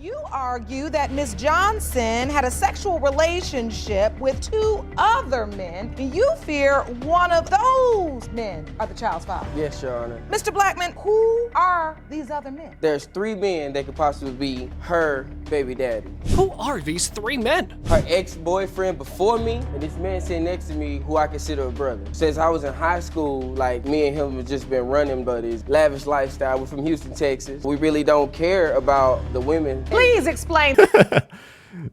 You argue that Ms. Johnson had a sexual relationship with 2 other men, and you fear one of those men are the child's father. Yes, Your Honor. Mr. Blackman, who are these other men? There's 3 men that could possibly be her baby daddy. Who are these 3 men? Her ex-boyfriend before me, and this man sitting next to me who I consider a brother. Since I was in high school, like, me and him have just been running buddies. Lavish lifestyle. We're from Houston, Texas. We really don't care about the women. Please explain. Look at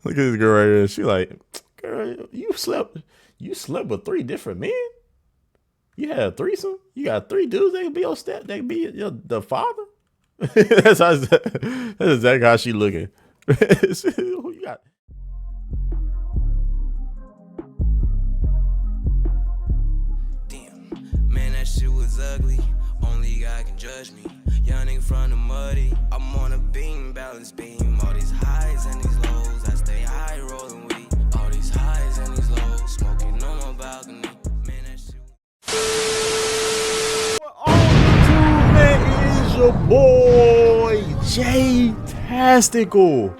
this girl right here. She like, girl, you slept with 3 different men? You had a threesome? You got 3 dudes that could be your step, that could be the father? that's exactly how she looking. Who you got? Damn, man, that shit was ugly. Only God can judge me. Young nigga from the muddy. I'm on a beam, balance beam. All these highs and these lows. I stay high, rolling weed. All these highs and these lows. Smoking on my balcony. Man, that shit. What on YouTube, man, is your boy J-Tastical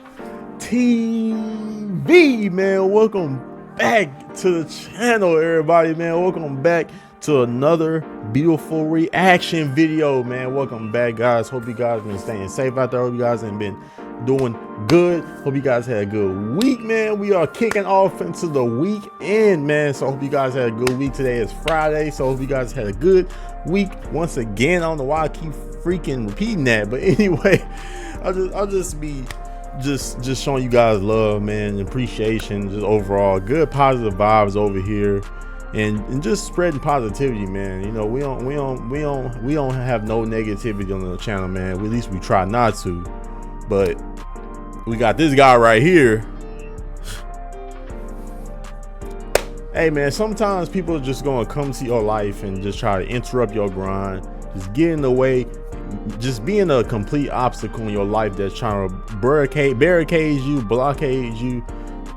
TV, man. Welcome back to the channel, everybody, man. Welcome back to another beautiful reaction video, man. Welcome back, guys. Hope you guys been staying safe out there. Hope you guys have been doing good. Hope you guys had a good week, man. We are kicking off into the weekend, man. So I hope you guys had a good week. Today is Friday, so I hope you guys had a good week once again. I don't know why I keep freaking repeating that, but anyway, I'll just be just showing you guys love, man, appreciation, just overall good positive vibes over here. And just spreading positivity, man. You know, we don't have no negativity on the channel, man. At least we try not to. But we got this guy right here. Hey, man, sometimes people are just gonna come to your life and just try to interrupt your grind, just get in the way, just being a complete obstacle in your life that's trying to barricade you, blockade you,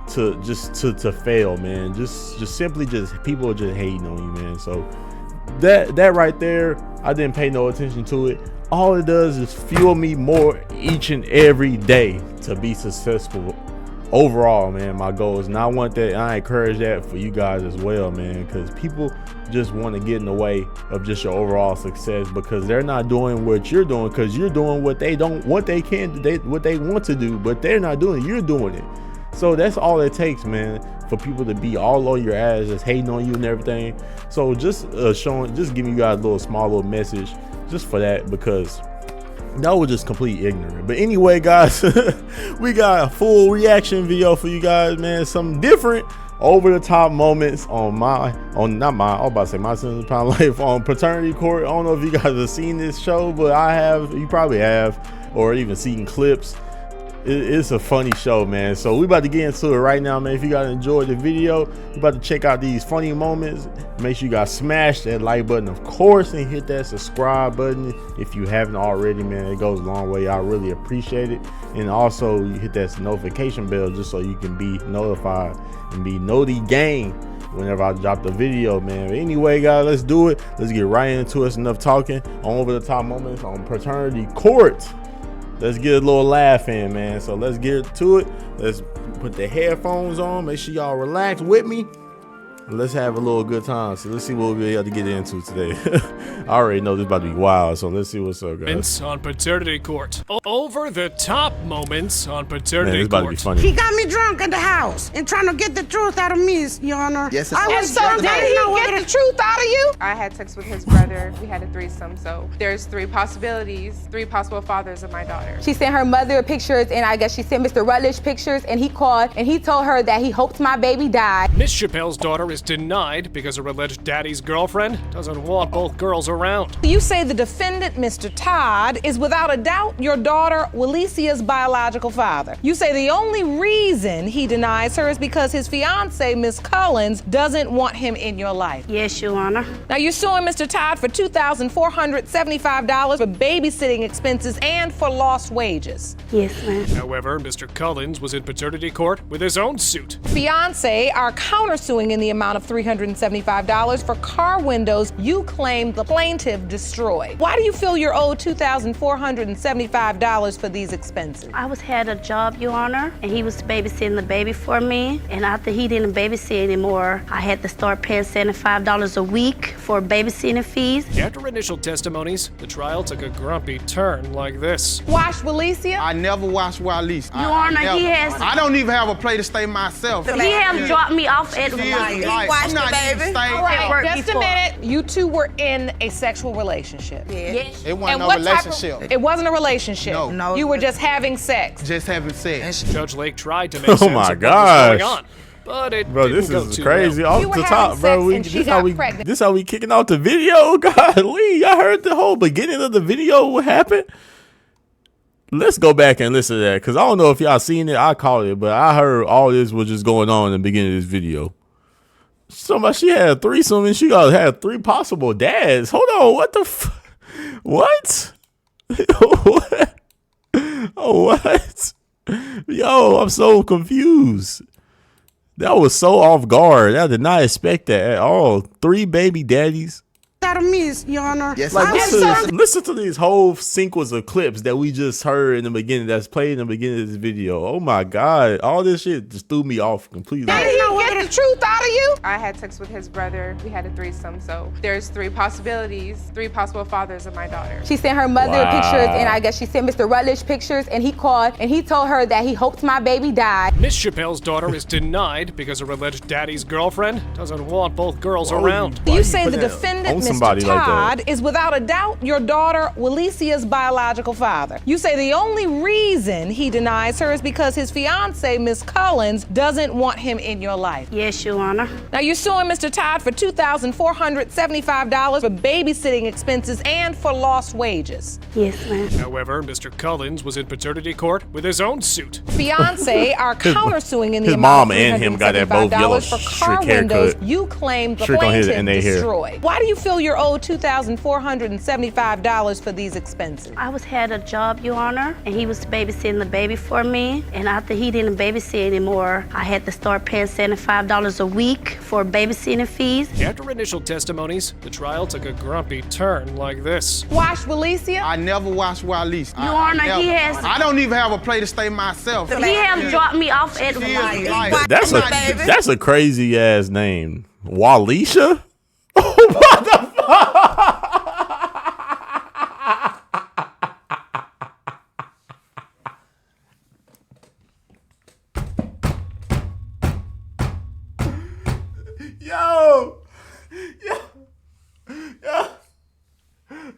to fail, man. Just simply people are just hating on you, man. So that right there, I didn't pay no attention to it. All it does is fuel me more each and every day to be successful overall, man. My goal is, and I want that, and I encourage that for you guys as well, man, because people just want to get in the way of just your overall success because they're not doing what you're doing, because you're doing what they want to do, but they're not doing it. You're doing it. So that's all it takes, man, for people to be all on your ass, just hating on you and everything. So just giving you guys a small little message just for that, because that was just complete ignorant. But anyway, guys, we got a full reaction video for you guys, man. Some different over the top moments on my Sons of Pound Life on Paternity Court. I don't know if you guys have seen this show, but I have. You probably have, or even seen clips. It's a funny show, man. So we about to get into it right now, man. If you guys enjoyed the video, we about to check out these funny moments. Make sure you guys smash that like button, of course, and hit that subscribe button if you haven't already, man. It goes a long way. I really appreciate it. And also you hit that notification bell just so you can be notified and be noti gang whenever I drop the video, man. But anyway, guys, let's do it. Let's get right into it. It's enough talking on over the top moments on Paternity Court. Let's get a little laugh in, man. So let's get to it. Let's put the headphones on. Make sure y'all relax with me. Let's have a little good time. So let's see what we'll be able to get into today. I already know this is about to be wild, so let's see what's up, guys. Moments on Paternity Court. Over the top moments on Paternity Man, Court. About to be funny. He got me drunk at the house and trying to get the truth out of me, Your Honor. Yes, I it's was So drunk. did I he didn't know get whether the truth out of you? I had sex with his brother. We had a threesome, so there's 3 possibilities, 3 possible fathers of my daughter. She sent her mother pictures, and I guess she sent Mr. Rutledge pictures, and he called and he told her that he hoped my baby died. Miss Chappelle's daughter is denied because her alleged daddy's girlfriend doesn't want both girls around. You say the defendant, Mr. Todd, is without a doubt your daughter, Walesia's biological father. You say the only reason he denies her is because his fiancee, Miss Collins, doesn't want him in your life. Yes, Your Honor. Now you're suing Mr. Todd for $2,475 for babysitting expenses and for lost wages. Yes, ma'am. However, Mr. Collins was in paternity court with his own suit. Fiancé are countersuing in the amount amount of $375 for car windows you claim the plaintiff destroyed. Why do you feel you're owed $2,475 for these expenses? I had a job, Your Honor, and he was babysitting the baby for me. And after he didn't babysit anymore, I had to start paying $75 a week for babysitting fees. After initial testimonies, the trial took a grumpy turn like this. Wash Walesia? I never washed Walesia. Your Honor, he has. I don't even have a place to stay myself. He has dropped me off at He work. I'm not even staying. All right, work just before. a minute. You two were in a sexual relationship. Yes. It wasn't And no what type of- relationship. It wasn't a relationship. No. You were just having sex. Just having sex. Judge Lake tried to make Oh sense my of what was going gosh. on, but it Bro, didn't this go is too crazy. well. Off You were the having top, bro. sex and she got pregnant. This how we kicking out the video. Golly, I heard the whole beginning of the video. What happened? Let's go back and listen to that, because I don't know if y'all seen it. I caught it, but I heard all this was just going on in the beginning of this video. Somebody, she had a threesome and she had 3 possible dads. Hold on, what the what? What? Oh, what? Yo, I'm so confused. That was so off guard. I did not expect that at all. 3 baby daddies. Out of miss, Your Honor. Yes, Like, I listen to these whole sequence of clips that we just heard in the beginning, that's played in the beginning of this video. Oh my God. All this shit just threw me off completely. Did he get the truth out of you? I had sex with his brother. We had a threesome. So there's 3 possibilities, 3 possible fathers of my daughter. She sent her mother Wow. pictures, and I guess she sent Mr. Rutledge pictures, and he called and he told her that he hoped my baby died. Miss Chappelle's daughter is denied because her alleged daddy's girlfriend doesn't want both girls around. Why You say the put that defendant, on Mr. somebody like that? Todd, is without a doubt your daughter Walesia's biological father. You say the only reason he denies her is because his fiance, Miss Collins, doesn't want him in your life. Yes, Your Honor. Now you're suing Mr. Todd for $2,475 for babysitting expenses and for lost wages. Yes, ma'am. However, Mr. Collins was in paternity court with his own suit. Fiance are countersuing in the his amount mom of and him got that both yellow $375 for car streak windows haircut. you claim the Streak on his plaintiff and they hair. destroyed. Why do you feel you're owed $2,475 for these expenses? I had a job, Your Honor, and he was babysitting the baby for me. And after he didn't babysit anymore, I had to start paying $75 a week for babysitting fees. After initial testimonies, the trial took a grumpy turn like this. Wash Walesia? I never washed Walesia. Your Honor, he has. I don't even have a place to stay myself. He has dropped me off at work. That's a crazy ass name. Walesia? What the fuck? Yo.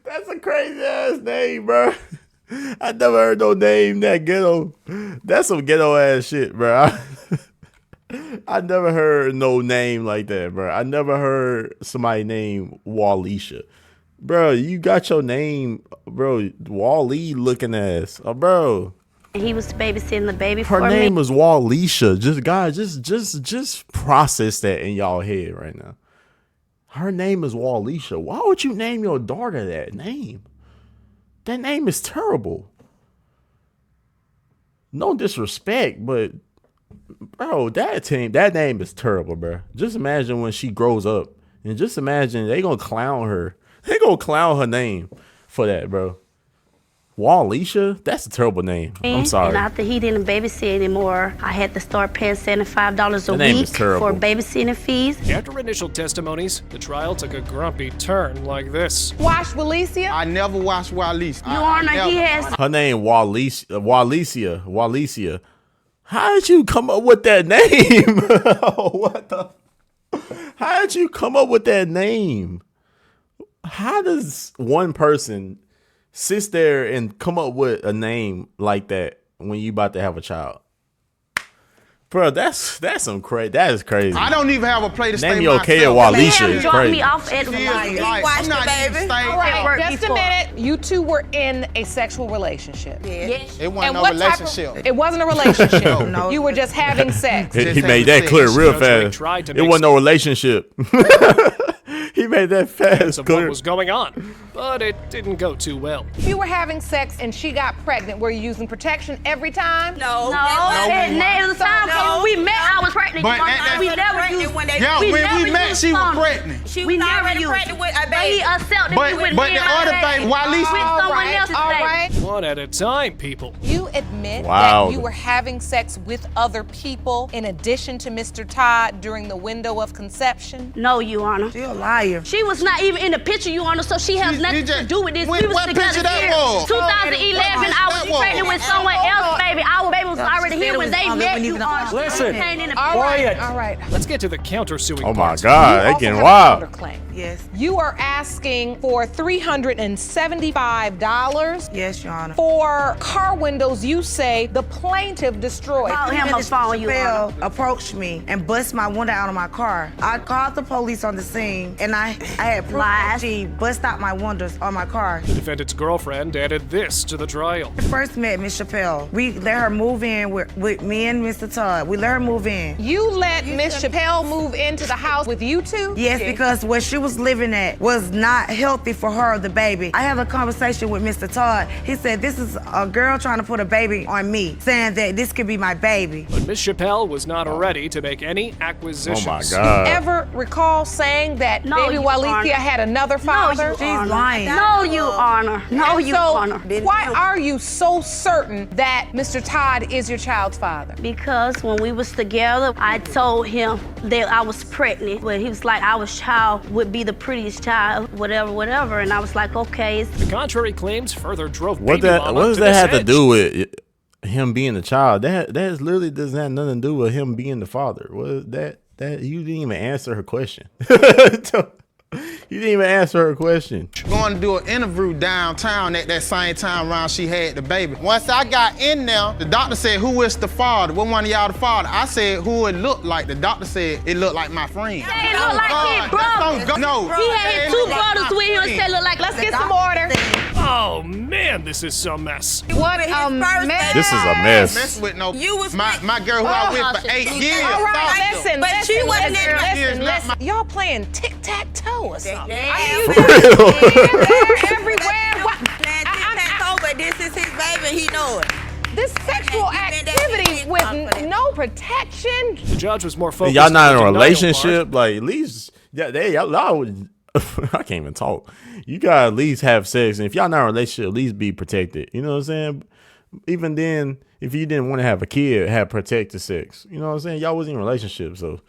That's a crazy ass name, bro. I never heard no name that ghetto. That's some ghetto ass shit, bro. I never heard no name like that, bro. I never heard somebody named Walesia. Bro, you got your name, bro, Wally looking ass. Oh, bro. He was babysitting the baby Her for name me. is Walesia. Just guys, just process that in y'all head right now. Her name is Walesia. Why would you name your daughter that name? That name is terrible. No disrespect, but bro, that name is terrible, bro. Just imagine when she grows up, and just imagine they gonna clown her. They gonna clown her name for that, bro. Walesia? That's a terrible name. I'm sorry. And after he didn't babysit anymore, I had to start paying $75 a name week is terrible. for babysitting fees. After initial testimonies, the trial took a grumpy turn like this. Wash Walesia? I never washed Walesia. Your Honor, he has. Her name Walesia. How did you come up with that name? What the? How did you come up with that name? How does one person sit there and come up with a name like that when you about to have a child? Bro, that's some crazy. That is crazy. I don't even have a place to stay Name your kid myself. He Walesia has is dropped crazy. me off at I'm work. not even staying. All right, work just before. a minute. You two were in a sexual relationship. Yes. It wasn't no what type of- relationship. It wasn't a relationship. No. You were just having sex. He Just made having that clear sex. real Judge Lake fast. tried to It make wasn't no relationship. He made that fast of clear. what was going on, but it didn't go too well. You were having sex and she got pregnant. Were you using protection every time? No, it was a time when we met, I was pregnant. But Your Honor. at that- We never pregnant used. when they- Yeah, we when never we met, used she was condoms. pregnant. She We was never already used pregnant with a But he baby. accepted But me with the me and other my baby, Walisa. with someone else all today. right. One at a time, people. You admit Wow. that you were having sex with other people in addition to Mr. Todd during the window of conception? No, Your Honor. She a liar. She was not even in the picture, Your Honor, so she has You nothing to just- do with this. What- We was what together picture that here. was? 2011, I was That was. pregnant with someone else, baby. Our baby was already here when they met you, Honor. Listen. She came in the All right, Quiet. all right. Let's get to the countersuing Oh my part. God, You they also getting have a wild. counterclaim. Yes. You are asking for $375 Yes, Your Honor. for car windows you say the plaintiff destroyed. Call him a phone, Your Honor. Chappelle approached me and bust my window out of my car. I called the police on the scene, and I had proof that Lies. she bust out my windows on my car. The defendant's girlfriend added this to the trial. First met Miss Chappelle. We let her move in with me and Mr. Todd. We let her move in. You let Miss Chappelle move into the house with you two? Yes, because where she was living at was not healthy for her or the baby. I had a conversation with Mr. Todd. He said, this is a girl trying to put a baby on me, saying that this could be my baby. But Miss Chappelle was not ready to make any Oh acquisitions. my God. Ever recall saying that No, baby Your Walicia Honor. had another father? Your She's Honor. lying. No, Your Honor. No, Your So Honor. why are you so certain that Mr. Todd is your child's father? Because when we was together, I told him that I was pregnant. But he was like, our child would be the prettiest child, whatever, whatever. And I was like, okay. The contrary claims further drove What baby mama does to that this have to edge. do with him being the child? That literally doesn't have nothing to do with him being the father. What that you didn't even answer her question. You didn't even answer her question. Going to do an interview downtown at that same time around she had the baby. Once I got in there, the doctor said, who is the father? What one of y'all the father? I said, who it looked like? The doctor said, it looked like my friend. It looked like his brother. No. He had his two brothers with him and said, look like, Let's get some order. Oh man, this is some mess. What a mess. This is a mess. Mess with no. You was my girl who I with for 8 years. All right, Doctor. listen, But listen, she wasn't listen, in She is listen, not listen. my- Y'all playing tic-tac-toe or something. For Everywhere. What? but this is his baby, he know it. This sexual activity with no protection. The judge was more focused. Y'all not in on a the denial relationship, like at least y'all would. I can't even talk. You gotta at least have sex, and if y'all not in a relationship, at least be protected. You know what I'm saying? Even then, if you didn't want to have a kid, have protected sex. You know what I'm saying? Y'all wasn't in a relationship, so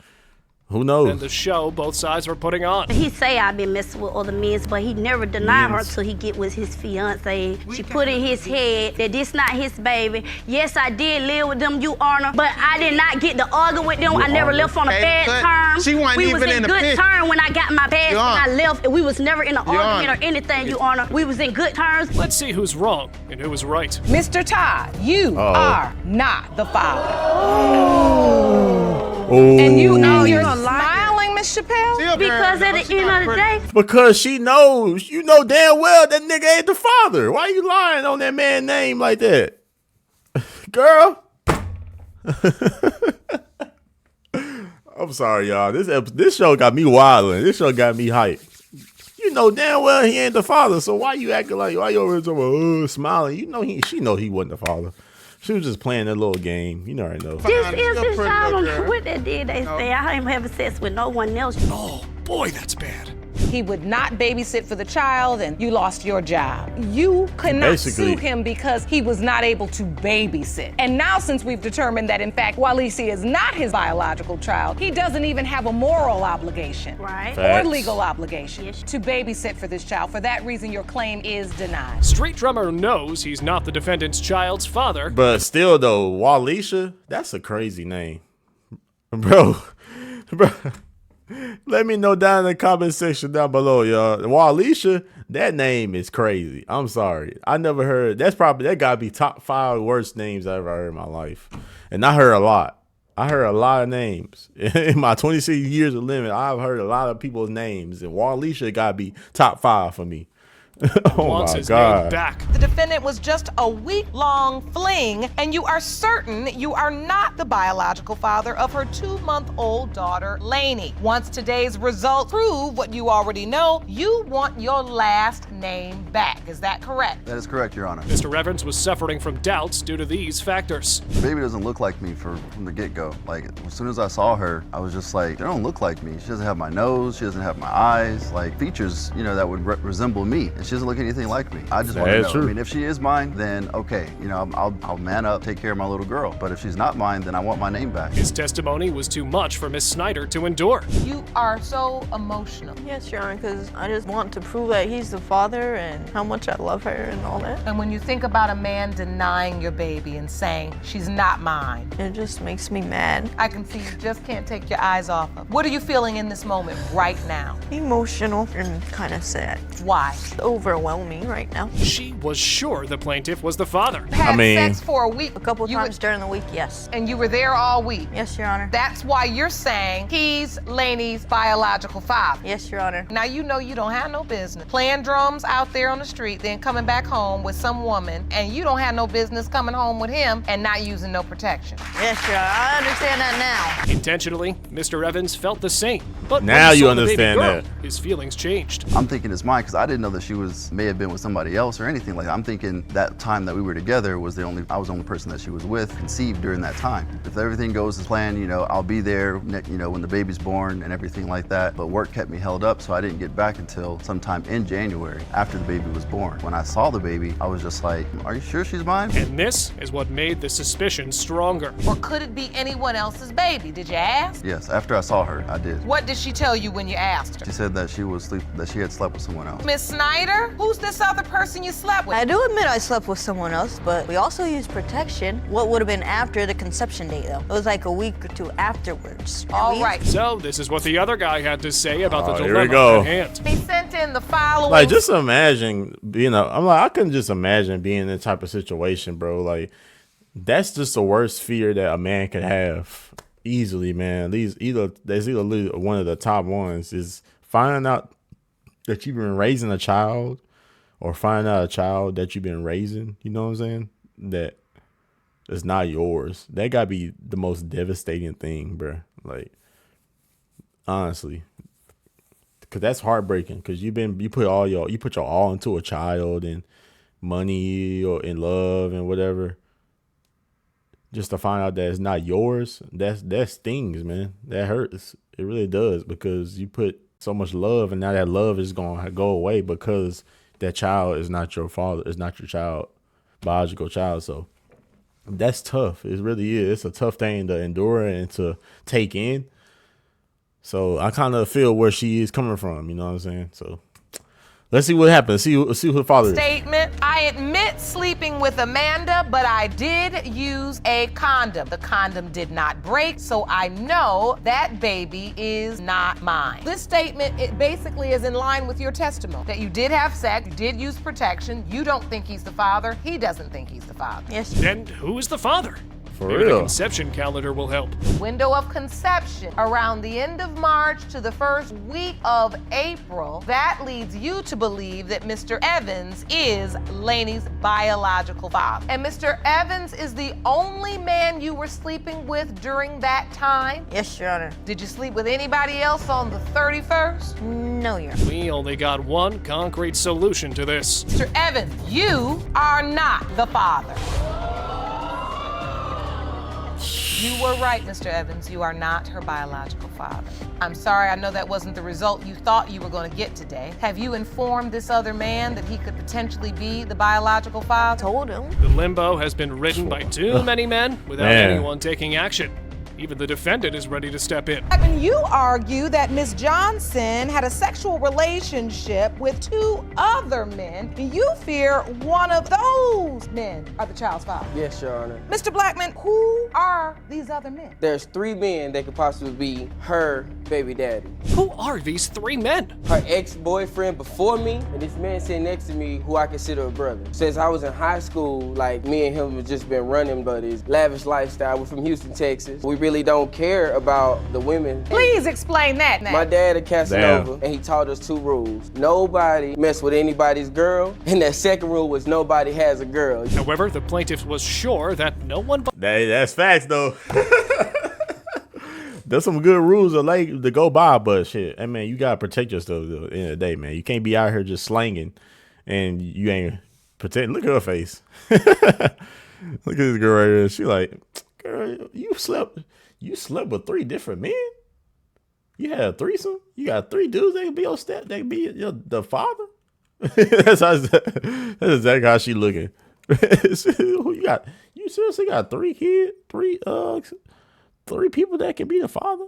who knows? And the show both sides were putting on. He say I've been messing with other men, but he never denied her till he get with his fiance. She put in his head that this not his baby. Yes, I did live with them, Your Honor, but I did not get to argue with them. I never left on a bad term. She wasn't we even was in in the good picture. term when I got my pass and Your I Honor. left. And we was never in an Your argument Honor. or anything, Your Honor. We was in good terms. Let's see who's wrong and who was right. Mr. Todd, you are not the father. Oh, And you're you're lying. smiling, Miss Chappelle? Still Because girl, at she the end not of the pretty. day, because she knows. You know damn well that nigga ain't the father. Why you lying on that man's name like that, girl? I'm sorry, y'all. This show got me wilding. This show got me hyped. You know damn well he ain't the father. So why you acting like why you over here talking about, smiling? You know she know he wasn't the father. She was just playing that little game. You already know. this is You're his pretty child. little girl. What they did, they say I ain't having sex with no one else. Oh boy, that's bad. He would not babysit for the child and you lost your job. You could not Basically- sue him because he was not able to babysit. And now since we've determined that in fact Walicia is not his biological child, he doesn't even have a moral obligation. Right. Facts. Or legal obligation Yes. to babysit for this child. For that reason, your claim is denied. Street Drummer knows he's not the defendant's child's father. But still though, Walisha, that's a crazy name. Bro. Let me know down in the comment section down below, y'all. Walisha, that name is crazy. I'm sorry. I never heard. That gotta be top 5 worst names I ever heard in my life. And I heard a lot. I heard a lot of names. In my 26 years of living, I've heard a lot of people's names. And Walisha gotta be top 5 for me. Oh Wants my his name God. back. The defendant was just a week-long fling, and you are certain you are not the biological father of her 2-month-old daughter, Lainey. Once today's results prove what you already know, you want your last name back. Is that correct? That is correct, Your Honor. Mr. Evans was suffering from doubts due to these factors. The baby doesn't look like me from the get-go. Like, as soon as I saw her, I was just like, they don't look like me. She doesn't have my nose, she doesn't have my eyes, like features, you know, that would resemble me. And she doesn't look anything like me. I just want to know. True. I mean, if she is mine, then okay, you know, I'll man up, take care of my little girl. But if she's not mine, then I want my name back. His testimony was too much for Miss Snyder to endure. You are so emotional. Yes, Your Honor, because I just want to prove that he's the father and how much I love her and all that. And when you think about a man denying your baby and saying, she's not mine, It just makes me mad. I can see you just can't take your eyes off of. What are you feeling in this moment right now? Emotional and kind of sad. Why? Overwhelming right now. She was sure the plaintiff was the father. Had sex for a week. A couple times during the week, yes. And you were there all week. Yes, Your Honor. That's why you're saying he's Laney's biological father. Yes, Your Honor. Now you know you don't have no business playing drums out there on the street, then coming back home with some woman, and you don't have no business coming home with him and not using no protection. Yes, Your Honor. I understand that now. Intentionally, Mr. Evans felt the same. But now when he you saw the baby understand girl, that. his feelings changed. I'm thinking it's mine because I didn't know that she may have been with somebody else or anything like that. I'm thinking that time that we were together I was the only person that she was with, conceived during that time. If everything goes as planned, you know, I'll be there, you know, when the baby's born and everything like that. But work kept me held up, so I didn't get back until sometime in January after the baby was born. When I saw the baby, I was just like, are you sure she's mine? And this is what made the suspicion stronger. Or could it be anyone else's baby? Did you ask? Yes, after I saw her, I did. What did she tell you when you asked her? She said that she had slept with someone else. Miss Snyder, who's this other person you slept with? I do admit I slept with someone else, but we also used protection. What would have been after the conception date, though? It was like a week or two afterwards. All right. So this is what the other guy had to say about the here we dilemma go. at hand. He sent in the following. Like, just imagine being I couldn't just imagine being in that type of situation, bro. Like, that's just the worst fear that a man could have. Easily, man. That's either one of the top ones is finding out that you've been raising a child, or finding out a child that you've been raising, you know what I'm saying, that is not yours. That gotta be the most devastating thing, bro. Like, honestly, because that's heartbreaking. Because you put your all into a child, and money or in love and whatever, just to find out that it's not yours. That stings, man. That hurts. It really does, because you put so much love, and now that love is gonna go away because that child is not your father. It's not your biological child. So that's tough. It really is. It's a tough thing to endure and to take in. So I kind of feel where she is coming from. You know what I'm saying? So let's see what happens. See who the father is. Statement. I admit sleeping with Amanda, but I did use a condom. The condom did not break, so I know that baby is not mine. This statement, it basically is in line with your testimony, that you did have sex, you did use protection, you don't think he's the father, he doesn't think he's the father. Yes. Then who is the father? For Maybe real. the conception calendar will help. Window of conception around the end of March to the first week of April. That leads you to believe that Mr. Evans is Laney's biological father. And Mr. Evans is the only man you were sleeping with during that time? Yes, Your Honor. Did you sleep with anybody else on the 31st? No, Your Honor. We only got one concrete solution to this. Mr. Evans, you are not the father. You were right, Mr. Evans. You are not her biological father. I'm sorry, I know that wasn't the result you thought you were going to get today. Have you informed this other man that he could potentially be the biological father? Told him. The limbo has been ridden by too many men without anyone taking action. Even the defendant is ready to step in. And you argue that Ms. Johnson had a sexual relationship with two other men. You fear one of those men are the child's father. Yes, Your Honor. Mr. Blackman, who are these other men? There's 3 men that could possibly be her baby daddy. Who are these 3 men? Her ex-boyfriend before me, and this man sitting next to me who I consider a brother. Since I was in high school, like, me and him have just been running buddies. Lavish lifestyle. We're from Houston, Texas. We really don't care about the women. Please explain that now. My dad a Casanova, and he taught us 2 rules. Nobody mess with anybody's girl, and that second rule was nobody has a girl. However, the plaintiff was sure that no one... That's facts, though. There's some good rules to go by, but shit, hey man, you gotta protect yourself though, at the end of the day, man. You can't be out here just slanging and you ain't protect. Look at her face. Look at this girl right here. She like, girl, you slept with 3 different men. You had a threesome. You got 3 dudes. They can be your step. They can be the father. that's exactly how she looking. Who you got? You seriously got 3 kids? 3 people that can be the father?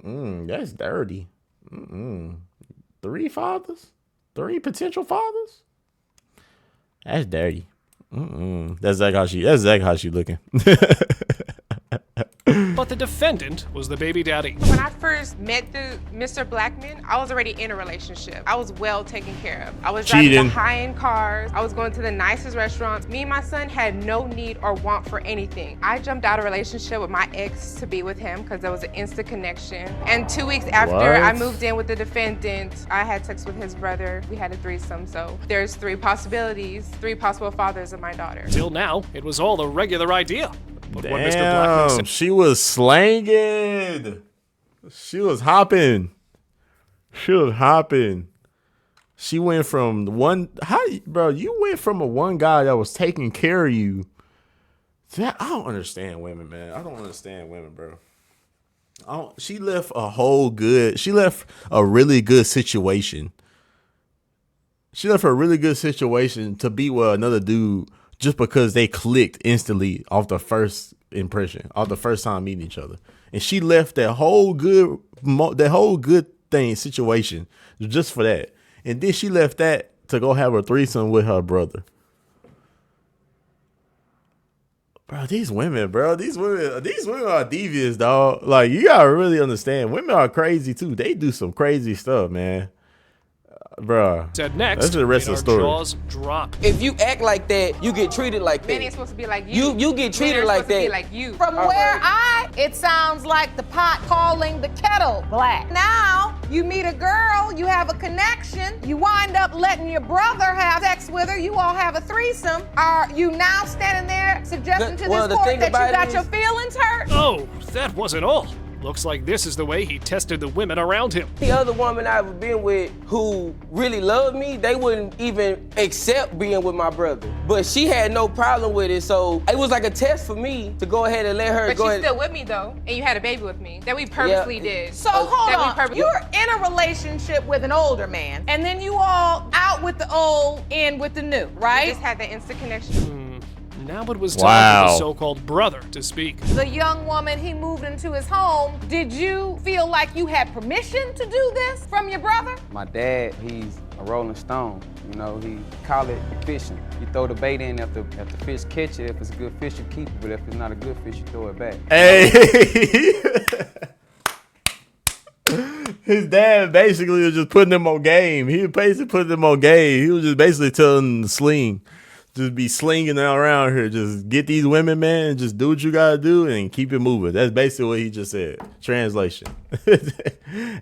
That's dirty. 3 fathers? 3 potential fathers? That's dirty. That's exactly how she looking. But the defendant was the baby daddy. When I first met Mr. Blackman, I was already in a relationship. I was well taken care of. I was driving the high-end cars. I was going to the nicest restaurants. Me and my son had no need or want for anything. I jumped out of a relationship with my ex to be with him because there was an instant connection. And 2 weeks after I moved in with the defendant, I had sex with his brother. We had a threesome. So there's 3 possibilities, 3 possible fathers of my daughter. Till now, it was all a regular idea. But damn, what Mr. Blackman said, she was slanging. She was hopping. She went from you went from a one guy that was taking care of you. I don't understand women, man. I don't understand women, bro. She left a really good situation. She left a really good situation to be with another dude just because they clicked instantly off the first impression, off the first time meeting each other. And she left that whole good situation just for that. And then she left that to go have a threesome with her brother. Bro, these women are devious, dog. Like, you gotta really understand, women are crazy too. They do some crazy stuff, man. Bruh. Said next, that's the rest of the story. Jaws drop. If you act like that, you get treated like that. Men ain't supposed to be like you. You get treated like that. Be like you. From it sounds like the pot calling the kettle black. Now, you meet a girl, you have a connection, you wind up letting your brother have sex with her, you all have a threesome. Are you now standing there suggesting to this court that you got your feelings hurt? Oh, that wasn't all. Looks like this is the way he tested the women around him. The other woman I've been with who really loved me, they wouldn't even accept being with my brother. But she had no problem with it, so it was like a test for me to go ahead and let her go ahead. But she's still with me though, and you had a baby with me that we purposely did. So hold on, you're in a relationship with an older man, and then you all out with the old, in with the new, right? We just had that instant connection. Now it was time for the so-called brother to speak. The young woman, he moved into his home. Did you feel like you had permission to do this from your brother? My dad, he's a rolling stone. You know, he call it fishing. You throw the bait in, if the fish catch it, if it's a good fish, you keep it, but if it's not a good fish, you throw it back. Hey! His dad basically was just putting him on game. He was basically putting him on game. He was just basically telling him to sling. Just be slinging around here. Just get these women, man, and just do what you gotta do and keep it moving. That's basically what he just said. Translation.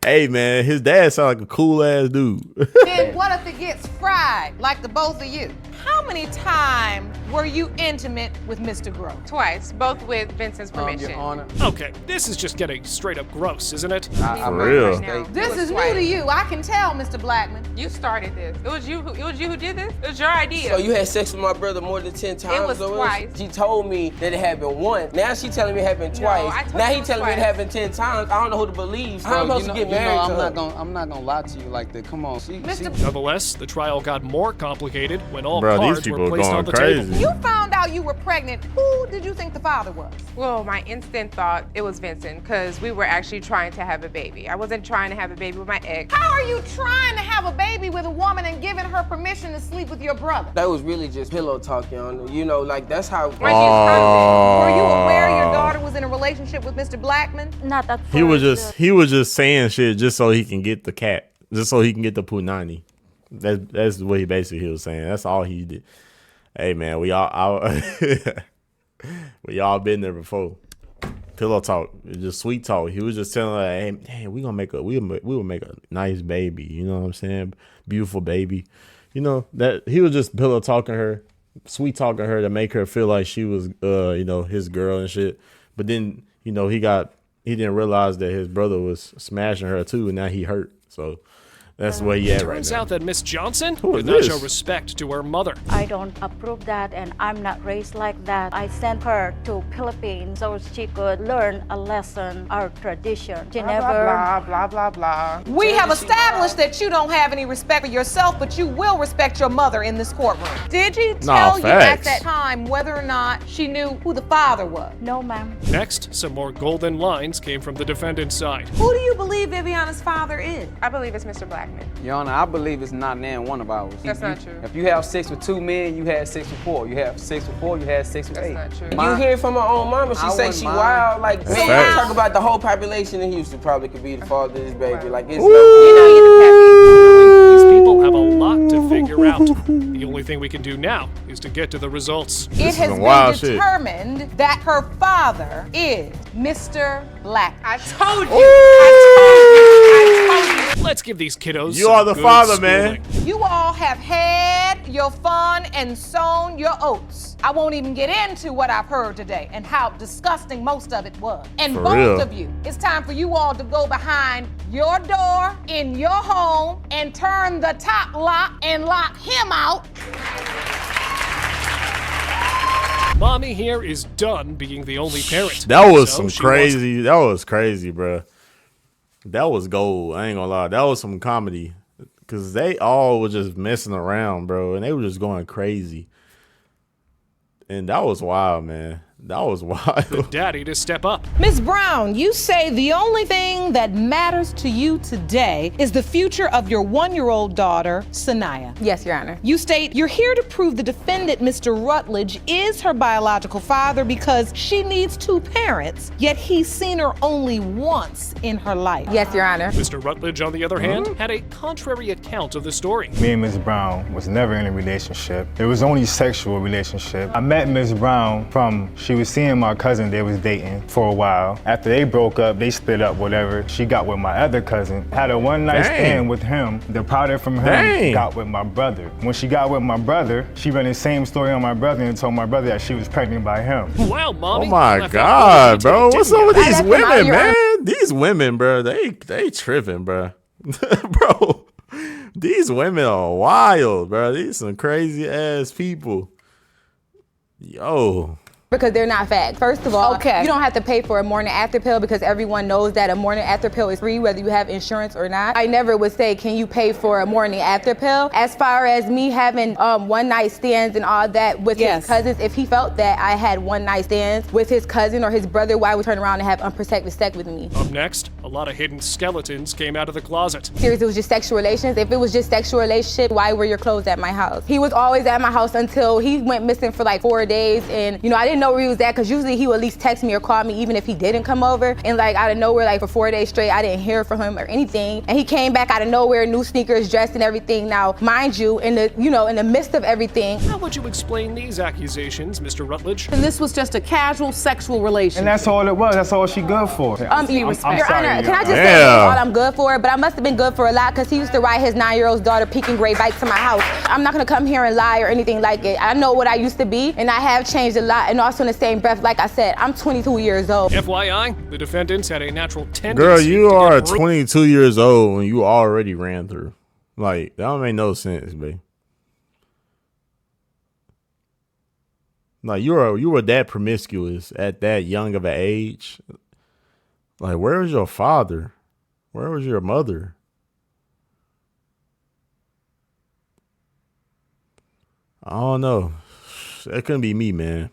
Hey, man, his dad sound like a cool ass dude. Then what if it gets fried, like the both of you? How many times were you intimate with Mr. Gross? Twice, both with Vincent's permission. Your Honor. Okay, this is just getting straight up gross, isn't it? For real. This is new to you. I can tell, Mr. Blackman. You started this. It was you who did this? It was your idea. So you had sex with my brother more than 10 times? It was twice. She told me that it happened once. Now she telling me it happened twice. Now he telling me it happened 10 times. I don't know who to believe. So I'm supposed to get married to her. I'm not gonna lie to you like that. Come on. Nonetheless, the trial got more complicated when all Bro, cards these people were placed going on the crazy. table. You found out you were pregnant. Who did you think the father was? Well, my instant thought, it was Vincent, because we were actually trying to have a baby. I wasn't trying to have a baby with my ex. How are you trying to have a baby with a woman and giving her permission to sleep with your brother? That was really just pillow talking on her. You know, like that's how. Were you aware your daughter was in a relationship with Mr. Blackman? Not that. He was just saying shit just so he can get the cat, just so he can get the punani. That's what he was saying. That's all he did. Hey man, we all been there before. Pillow talk, just sweet talk. He was just telling her, hey, we will make a nice baby. You know what I'm saying? Beautiful baby. You know that he was just pillow talking her, sweet talking her to make her feel like she was, his girl and shit. But then, he got he didn't realize that his brother was smashing her too, and now he hurt. So that's where he at right Turns now. out that Miss Johnson Who did is not this? show respect to her mother. I don't approve that, and I'm not raised like that. I sent her to Philippines so she could learn a lesson, our tradition. She Blah, never. blah, blah, blah, blah, blah. We have established that you don't have any respect for yourself, but you will respect your mother in this courtroom. Did she tell you at facts. that time whether or not she knew who the father was? No, ma'am. Next, some more golden lines came from the defendant's side. Who do you believe Viviana's father is? I believe it's Mr. Blackman. Your Honor, I believe it's not nan one of ours. That's not true. If you have sex with 2 men, you had sex with 4. You have sex with 4, you had sex with 8. That's not true. You hear from her own mama, she I say wouldn't she mind. wild. Like, That's man, facts. talk about the whole population in Houston probably could be the father of this baby. Like, it's These people have a lot to figure out. The only thing we can do now is to get to the results. It has some wild been shit. determined that her father is Mr. Black. I told you. I told you. Let's give these kiddos You some are the good father, man. schooling. You all have had your fun and sown your oats. I won't even get into what I've heard today and how disgusting most of it was. And For both real. of you, it's time for you all to go behind your door in your home and turn the top lock and lock him out. Mommy here is done being the only parent. That was So some she wants- crazy. That was crazy, bro. That was gold. I ain't gonna lie. That was some comedy. Cause they all were just messing around, bro, and they were just going crazy. And that was wild, man. That was wild. Daddy to step up. Ms. Brown, you say the only thing that matters to you today is the future of your 1-year-old daughter, Sanaya. Yes, Your Honor. You state you're here to prove the defendant, Mr. Rutledge, is her biological father because she needs 2 parents, yet he's seen her only once in her life. Yes, Your Honor. Mr. Rutledge, on the other hand, had a contrary account of the story. Me and Ms. Brown was never in a relationship. It was only sexual relationship. I met Ms. Brown from, she was seeing my cousin, they was dating for a while. After they broke up, they split up, whatever. She got with my other cousin, had a one-night stand with him. The product from him got with my brother. When she got with my brother, she ran the same story on my brother and told my brother that she was pregnant by him. Wow, Mommy. Oh my left out God, all bro! the What's detail, up with didn't these ya? women, man? These women, bro, they tripping, bro. Bro, these women are wild, bro. These some crazy ass people. Yo. Because they're not facts. First of all, Okay. you don't have to pay for a morning after pill because everyone knows that a morning after pill is free whether you have insurance or not. I never would say, can you pay for a morning after pill? As far as me having one night stands and all that with his cousins, if he felt that I had one night stands with his cousin or his brother, why would he turn around and have unprotected sex with me? Up next, a lot of hidden skeletons came out of the closet. Seriously, it was just sexual relations. If it was just sexual relationship, why were your clothes at my house? He was always at my house until he went missing for like 4 days, and I didn't know where he was at because usually he would at least text me or call me even if he didn't come over. And like out of nowhere, like for 4 days straight, I didn't hear from him or anything. And he came back out of nowhere, new sneakers, dressed and everything. Now, mind you, in the midst of everything. How would you explain these accusations, Mr. Rutledge? And this was just a casual sexual relationship. And that's all it was. That's all she good for. Your I'm Honor, sorry, can I just say Your that's Honor. all I'm good for? But I must have been good for a lot because he used to ride his 9-year-old daughter Pekin Gray bike to my house. I'm not gonna come here and lie or anything like it. I know what I used to be, and I have changed a lot. And also in the same breath, like I said, I'm 22 years old. FYI, the defendants had a natural tendency Girl, you to are get brutal. 22 years old when you already ran through. Like, that don't make no sense, babe. Like, you were that promiscuous at that young of an age. Like, where was your father? Where was your mother? I don't know. That couldn't be me, man.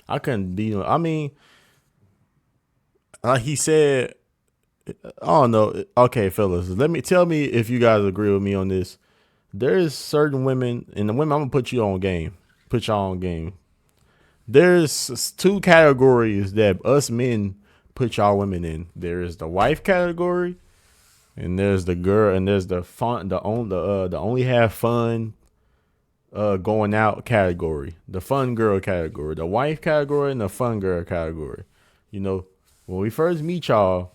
I couldn't be. I mean, like he said, I don't know. Okay, fellas, tell me if you guys agree with me on this. There's certain women, and the women, I'm gonna put you on game. Put y'all on game. There's 2 categories that us men put y'all women in. There is the wife category, and there's the girl, and there's the fun, the only have fun going out category, the fun girl category, the wife category, and the fun girl category. When we first meet y'all,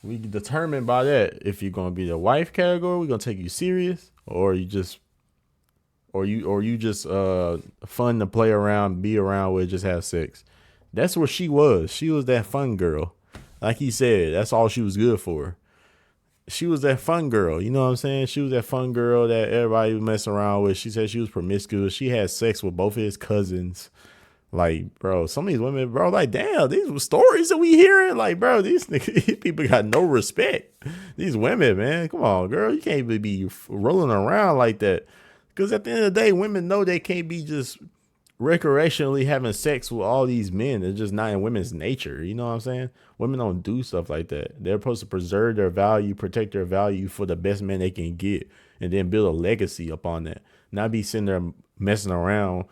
we determine by that if you're gonna be the wife category, we're gonna take you serious, or you just fun to play around, be around with, just have sex. That's what she was. She was that fun girl. Like he said, that's all she was good for. She was that fun girl, you know what I'm saying? She was that fun girl that everybody was messing around with. She said she was promiscuous. She had sex with both of his cousins. Like, bro, some of these women, bro, like, damn, these were stories that we hearing. Like, bro, these people got no respect. These women, man, come on, girl, you can't even be rolling around like that. Because at the end of the day, women know they can't be just recreationally having sex with all these men. It's just not in women's nature. You know what I'm saying? Women don't do stuff like that. They're supposed to preserve their value, protect their value for the best man they can get, and then build a legacy upon that. Not be sitting there messing around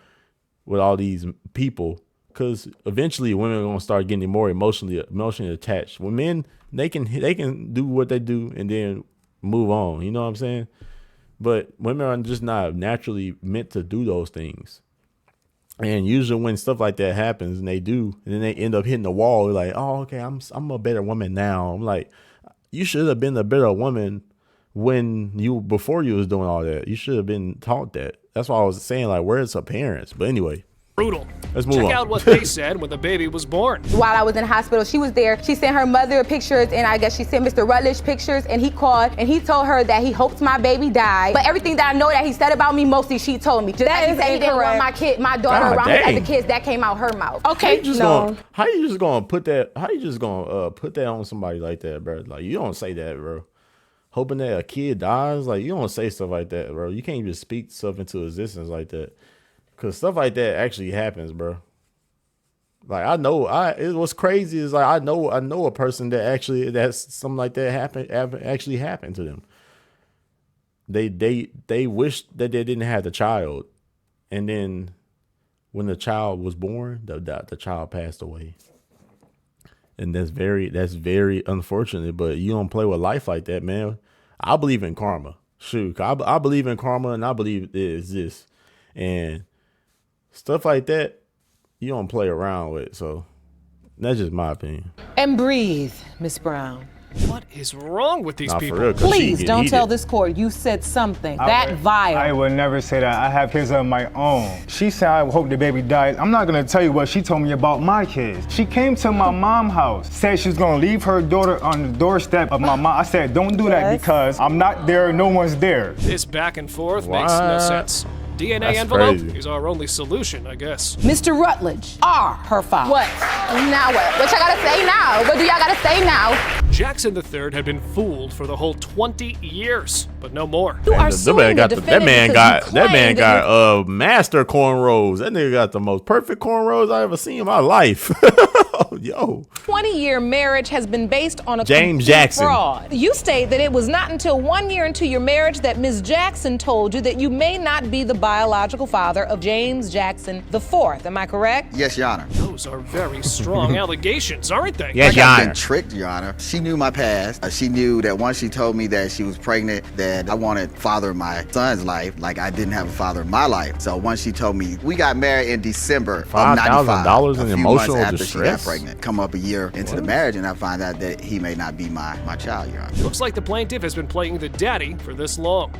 with all these people, because eventually women are gonna start getting more emotionally attached. When men, they can do what they do and then move on. You know what I'm saying? But women are just not naturally meant to do those things. And usually when stuff like that happens, and they do, and then they end up hitting the wall, they're like, oh, okay, I'm a better woman now. I'm like, you should have been a better woman before you was doing all that. You should have been taught that. That's why I was saying, like, where's her parents? But anyway. Brutal. Let's move on. Check out what they said when the baby was born. While I was in the hospital, she was there. She sent her mother pictures, and I guess she sent Mr. Rutledge pictures, and he called, and he told her that he hoped my baby died. But everything that I know that he said about me, mostly she told me. Just that like he said he didn't want my daughter God around dang. his other kids, that came out her mouth. Okay, How you just gonna put that on somebody like that, bro? Like, you don't say that, bro. Hoping that a kid dies, like, you don't say stuff like that, bro. You can't just speak stuff into existence like that, because stuff like that actually happens, bro. Like, what's crazy is, like, I know a person that's something like that actually happened to them. They wish that they didn't have the child, and then when the child was born, the child passed away. And that's very unfortunate, but you don't play with life like that, man. I believe in karma. Shoot, I believe in karma, and I believe it exists. And stuff like that, you don't play around with. So that's just my opinion. And breathe, Miss Brown. What is wrong with these people? For real, Please don't tell this court you said something vile. I would never say that. I have kids of my own. She said, I hope the baby dies. I'm not gonna tell you what she told me about my kids. She came to my mom's house, said she was gonna leave her daughter on the doorstep of my mom. I said, don't do that because I'm not there, no one's there. This back and forth makes no sense. DNA envelope is our only solution, I guess. Mr. Rutledge are her father. What? Now what? What y'all gotta say now? What do y'all gotta say now? Jackson III had been fooled for the whole 20 years, but no more. You are suing the defendant that man got master cornrows. That nigga got the most perfect cornrows I ever seen in my life. Yo. 20-year marriage has been based on a James Jackson fraud. You state that it was not until 1 year into your marriage that Ms. Jackson told you that you may not be the biological father of James Jackson IV. Am I correct? Yes, Your Honor. Those are very strong allegations, aren't they? Yes, Your Honor. I've been tricked, Your Honor. She knew my past. She knew that once she told me that she was pregnant, that I wanted father of my son's life, like I didn't have a father in my life. So once she told me, we got married in December of 95. $5,000 in emotional after distress. She got pregnant. Come up a year into the marriage, and I find out that he may not be my child, Your Honor. Looks like the plaintiff has been playing the daddy for this long,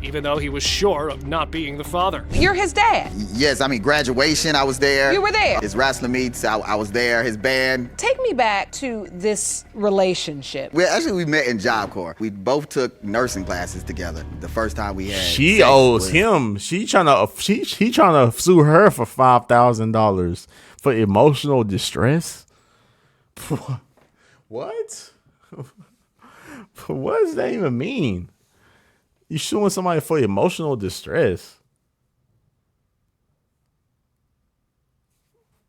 even though he was sure of not being the father. You're his dad. Yes, I mean, graduation, I was there. You were there. His wrestling meets, I was there. His band. Take me back to this relationship. We met in Job Corps. We both took nursing classes together. The first time we had She owes him. She trying to sue her for $5,000 for emotional distress. What? What does that even mean? You suing somebody for emotional distress?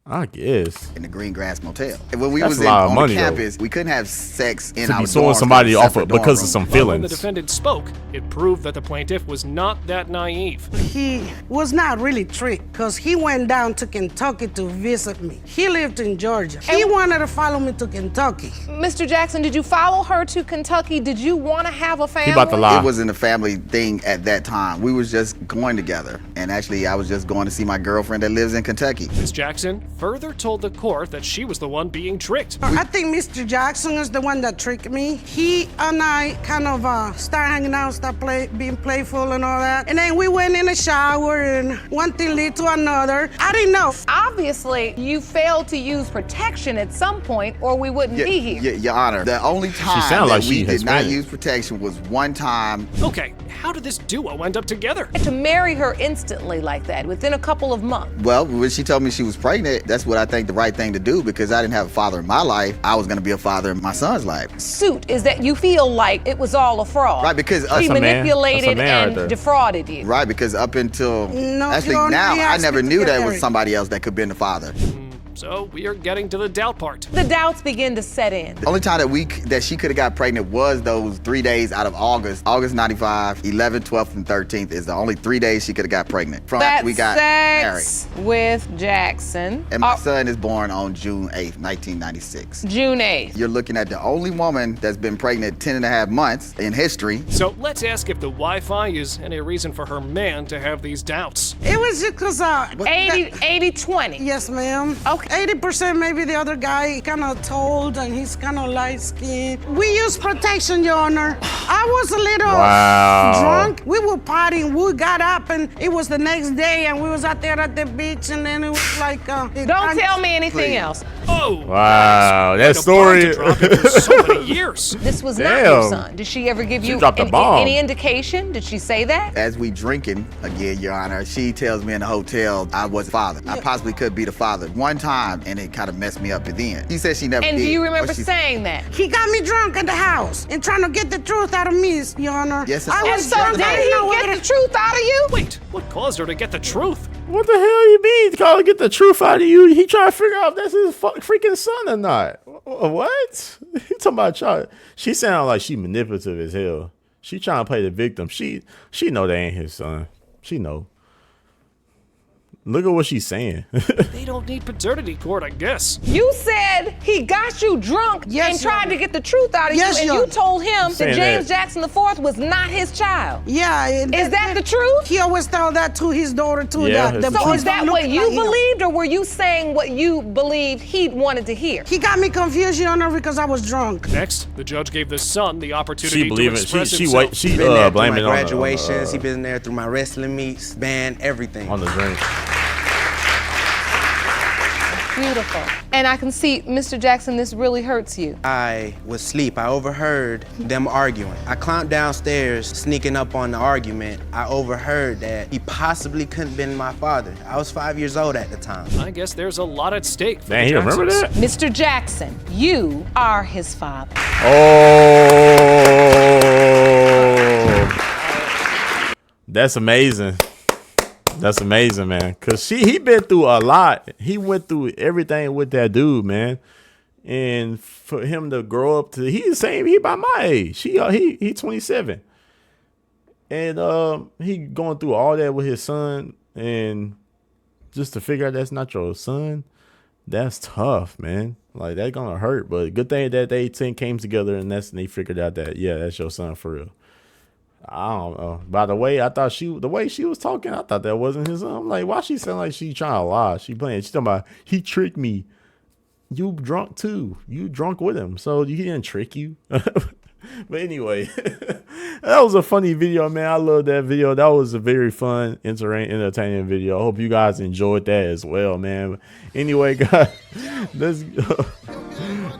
I guess. In the Green Grass Motel. And when we was on the campus, we couldn't have sex in our dorms. To be suing somebody off of because of some feelings. When the defendant spoke, it proved that the plaintiff was not that naive. He was not really tricked because he went down to Kentucky to visit me. He lived in Georgia. He wanted to follow me to Kentucky. Mr. Jackson, did you follow her to Kentucky? Did you want to have a family? He about to lie. It wasn't a family thing at that time. We was just going together. And actually, I was just going to see my girlfriend that lives in Kentucky. Ms. Jackson further told the court that she was the one being tricked. I think Mr. Jackson is the one that tricked me. He and I kind of started hanging out, started being playful and all that. And then we went in the shower and one thing lead to another. I didn't know. Obviously, you failed to use protection at some point or we wouldn't be here. Your Honor, the only time that we did not use protection was one time. Okay, how did this duo end up together? To marry her instantly like that, within a couple of months. Well, when she told me she was pregnant, that's what I think the right thing to do, because I didn't have a father in my life. I was gonna be a father in my son's life. Suit is that you feel like it was all a fraud. Right, because he manipulated and defrauded you. Right, because up until actually now, I never knew that was somebody else that could be the father. So we are getting to the doubt part. The doubts begin to set in. The only time that she could have got pregnant was those 3 days out of August. August 95, 11th, 12th, and 13th is the only 3 days she could have got pregnant. From after we got married. With Jackson. And my son is born on June 8th, 1996. June 8th. You're looking at the only woman that's been pregnant 10 and a half months in history. So let's ask if the Wi-Fi is any reason for her man to have these doubts. It was just because 80-20. Yes, ma'am. Okay. 80% maybe the other guy kind of told and he's kind of light skinned. We use protection, Your Honor. I was a little drunk. We were partying. We got up and it was the next day and we was out there at the beach and then it was like. Don't tell me anything else. Oh. Wow, that story. So many years. This was not your son. Did she ever give you any indication? Did she say that? As we drinking again, Your Honor, she tells me in the hotel I was the father. I possibly could be the father. One time, and it kind of messed me up at the end. He said she never did. And do you remember saying that? He got me drunk at the house and trying to get the truth out of me, Your Honor. Yes, I was so did he get the truth out of you? Wait, what caused her to get the truth? What the hell you mean? Call get the truth out of you? He trying to figure out if that's his freaking son or not. What? He talking about child? She sound like she manipulative as hell. She trying to play the victim. She know that ain't his son. She know. Look at what she's saying. They don't need paternity court, I guess. You said he got you drunk and tried to get the truth out of you, and you told him that James Jackson IV was not his child. Yeah. Is that the truth? He always told that to his daughter too. Yeah, So is that what you believed, or were you saying what you believed he wanted to hear? He got me confused, Your Honor, because I was drunk. Next, the judge gave the son the opportunity She believe to it. express She himself. blaming it on graduations. He been there through my wrestling meets, band, everything. On the drink. Beautiful. And I can see, Mr. Jackson, this really hurts you. I was asleep. I overheard them arguing. I climbed downstairs, sneaking up on the argument. I overheard that he possibly couldn't been my father. I was 5 years old at the time. I guess there's a lot at stake. Man, you remember that? Mr. Jackson, you are his father. Oh. That's amazing. That's amazing, man. Cause he been through a lot. He went through everything with that dude, man. And for him to grow up to, he's the same. He about my age. He 27, and he going through all that with his son, and just to figure out that's not your son, that's tough, man. Like that gonna hurt. But good thing that they came together, and they figured out that that's your son for real. I don't know. By the way, I thought the way she was talking, I thought that wasn't his son. I'm like, why she sound like she trying to lie? She talking about he tricked me. You drunk too. You drunk with him, so he didn't trick you. But anyway, that was a funny video, man. I love that video. That was a very fun, entertaining video. I hope you guys enjoyed that as well, man. Anyway, guys, let's go.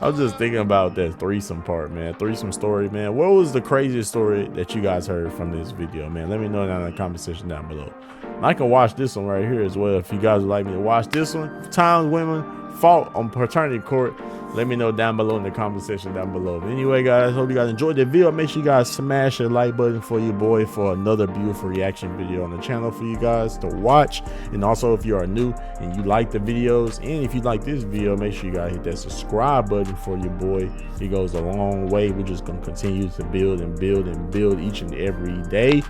I was just thinking about that threesome part, man. Threesome story, man. What was the craziest story that you guys heard from this video, man? Let me know down in the comment section down below. And I can watch this one right here as well if you guys would like me to watch this one. Times women fought on paternity court. Let me know down below in the comment section down below. But anyway, guys, hope you guys enjoyed the video. Make sure you guys smash the like button for your boy for another beautiful reaction video on the channel for you guys to watch. And also, if you are new and you like the videos, and if you like this video, make sure you guys hit that subscribe button for your boy. It goes a long way. We're just gonna continue to build and build and build each and every day.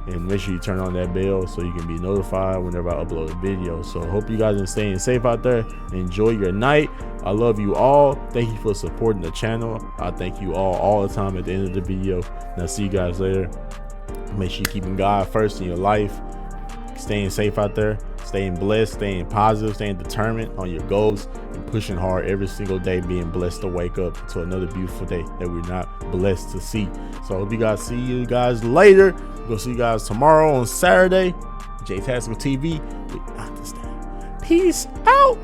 And make sure you turn on that bell so you can be notified whenever I upload a video. So hope you guys are staying safe out there. Enjoy your night. I love you all. Thank you for supporting the channel. I thank you all the time at the end of the video. And I'll see you guys later. Make sure you're keeping God first in your life. Staying safe out there. Staying blessed. Staying positive. Staying determined on your goals. And pushing hard every single day. Being blessed to wake up to another beautiful day that we're not blessed to see. So I hope you guys see you guys later. We'll see you guys tomorrow on Saturday. J-Tactical TV. We understand. Peace out.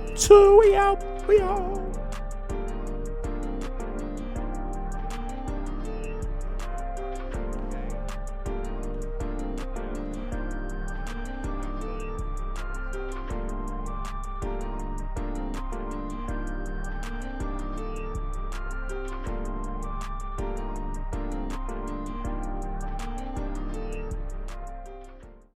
We out.